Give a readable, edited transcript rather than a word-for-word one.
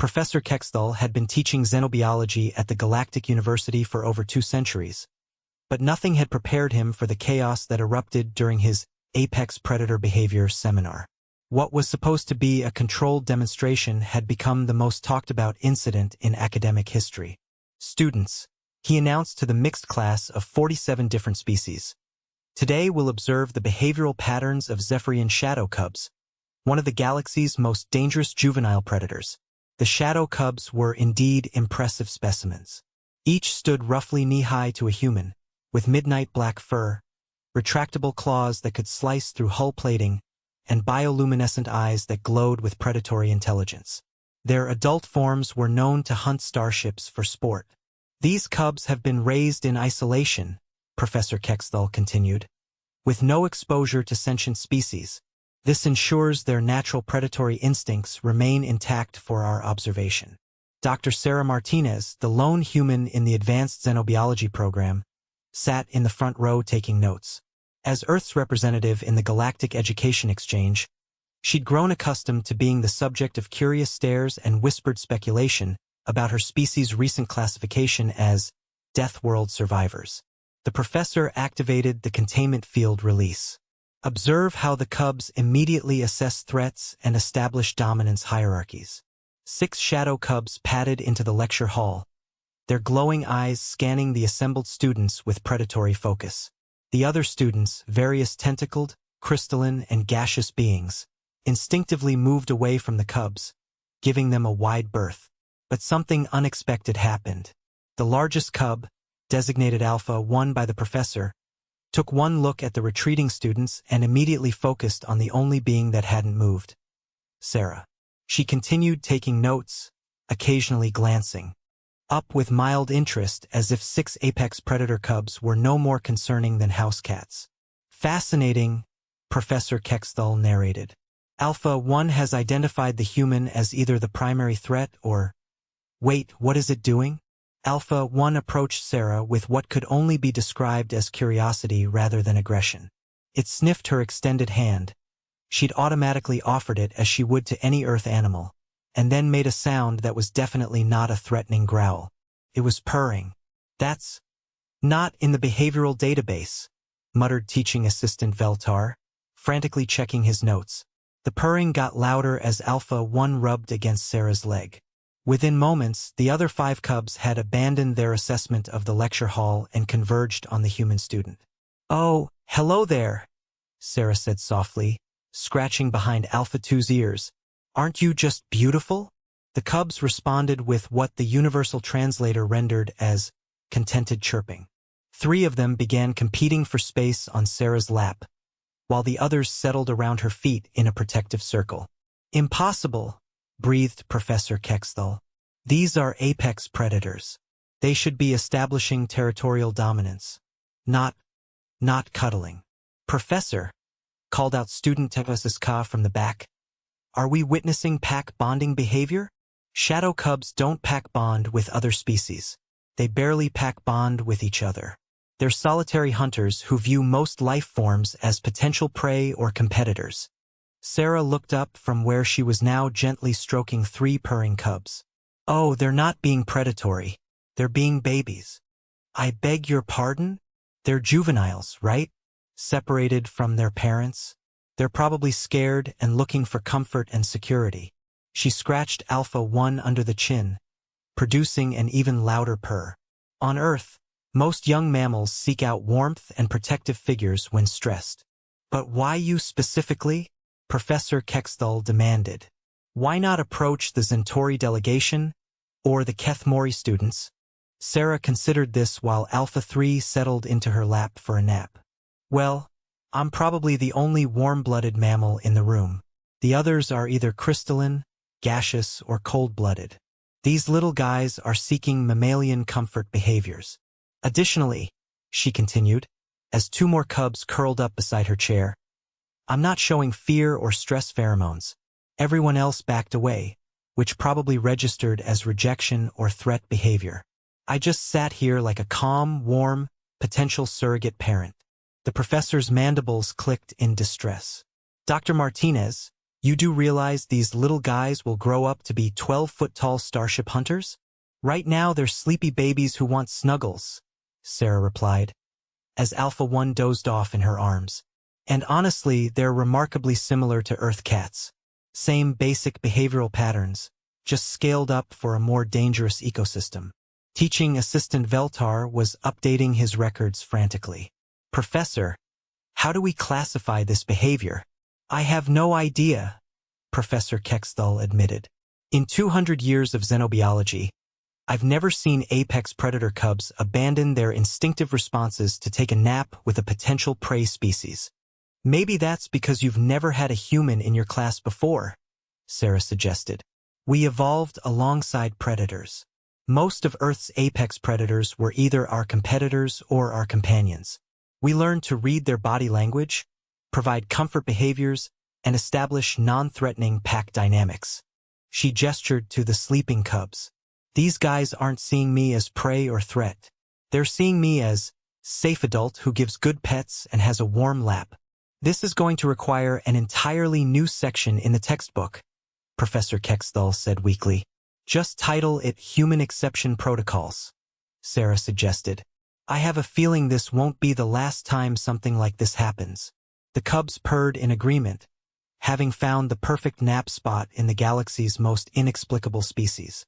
Professor Kexthal had been teaching xenobiology at the Galactic University for over 2 centuries, but nothing had prepared him for the chaos that erupted during his Apex Predator Behavior seminar. What was supposed to be a controlled demonstration had become the most talked-about incident in academic history. Students, he announced to the mixed class of 47 different species. Today we'll observe the behavioral patterns of Zephyrian shadow cubs, one of the galaxy's most dangerous juvenile predators. The shadow cubs were indeed impressive specimens. Each stood roughly knee-high to a human, with midnight black fur, retractable claws that could slice through hull plating, and bioluminescent eyes that glowed with predatory intelligence. Their adult forms were known to hunt starships for sport. These cubs have been raised in isolation, Professor Kexthal continued, with no exposure to sentient species. This ensures their natural predatory instincts remain intact for our observation. Dr. Sarah Martinez, the lone human in the advanced xenobiology program, sat in the front row taking notes. As Earth's representative in the Galactic Education Exchange, she'd grown accustomed to being the subject of curious stares and whispered speculation about her species' recent classification as Death World survivors. The professor activated the containment field release. Observe how the cubs immediately assess threats and establish dominance hierarchies. 6 shadow cubs padded into the lecture hall, their glowing eyes scanning the assembled students with predatory focus. The other students, various tentacled, crystalline, and gaseous beings, instinctively moved away from the cubs, giving them a wide berth. But something unexpected happened. The largest cub, designated Alpha 1 by the professor, took one look at the retreating students and immediately focused on the only being that hadn't moved. Sarah. She continued taking notes, occasionally glancing up with mild interest as if 6 apex predator cubs were no more concerning than house cats. Fascinating, Professor Kexthal narrated. Alpha 1 has identified the human as either the primary threat or... Wait, what is it doing? Alpha 1 approached Sarah with what could only be described as curiosity rather than aggression. It sniffed her extended hand. She'd automatically offered it as she would to any Earth animal, and then made a sound that was definitely not a threatening growl. It was purring. That's not in the behavioral database, muttered teaching assistant Veltar, frantically checking his notes. The purring got louder as Alpha 1 rubbed against Sarah's leg. Within moments, the other 5 cubs had abandoned their assessment of the lecture hall and converged on the human student. "Oh, hello there," Sarah said softly, scratching behind Alpha 2's ears. "Aren't you just beautiful?" The cubs responded with what the universal translator rendered as contented chirping. 3 of them began competing for space on Sarah's lap, while the others settled around her feet in a protective circle. "Impossible," breathed Professor Kexthal. "These are apex predators. They should be establishing territorial dominance, not cuddling." "Professor," called out student Tevasiska from the back, "are we witnessing pack bonding behavior? Shadow cubs don't pack bond with other species. They barely pack bond with each other. They're solitary hunters who view most life forms as potential prey or competitors." Sarah looked up from where she was now gently stroking 3 purring cubs. "Oh, they're not being predatory. They're being babies." "I beg your pardon? They're juveniles, right? Separated from their parents. They're probably scared and looking for comfort and security." She scratched Alpha 1 under the chin, producing an even louder purr. "On Earth, most young mammals seek out warmth and protective figures when stressed. But why you specifically?" Professor Kexthal demanded. "Why not approach the Centauri delegation or the Kethmori students?" Sarah considered this while Alpha 3 settled into her lap for a nap. "Well, I'm probably the only warm-blooded mammal in the room. The others are either crystalline, gaseous, or cold-blooded. These little guys are seeking mammalian comfort behaviors. Additionally," she continued, as 2 more cubs curled up beside her chair, "I'm not showing fear or stress pheromones. Everyone else backed away, which probably registered as rejection or threat behavior. I just sat here like a calm, warm, potential surrogate parent." The professor's mandibles clicked in distress. "Dr. Martinez, You do realize these little guys will grow up to be 12-foot-tall starship hunters? Right now they're sleepy babies who want snuggles, Sarah replied, as Alpha 1 dozed off in her arms. And honestly, they're remarkably similar to Earth cats. Same basic behavioral patterns, just scaled up for a more dangerous ecosystem. Teaching assistant Veltar was updating his records frantically. Professor, how do we classify this behavior? I have no idea, Professor Kexthal admitted. In 200 years of xenobiology, I've never seen apex predator cubs abandon their instinctive responses to take a nap with a potential prey species. Maybe that's because you've never had a human in your class before, Sarah suggested. We evolved alongside predators. Most of Earth's apex predators were either our competitors or our companions. We learned to read their body language, provide comfort behaviors, and establish non-threatening pack dynamics. She gestured to the sleeping cubs. These guys aren't seeing me as prey or threat. They're seeing me as safe adult who gives good pets and has a warm lap. This is going to require an entirely new section in the textbook, Professor Kexthal said weakly. Just title it Human Exception Protocols, Sarah suggested. I have a feeling this won't be the last time something like this happens. The cubs purred in agreement, having found the perfect nap spot in the galaxy's most inexplicable species.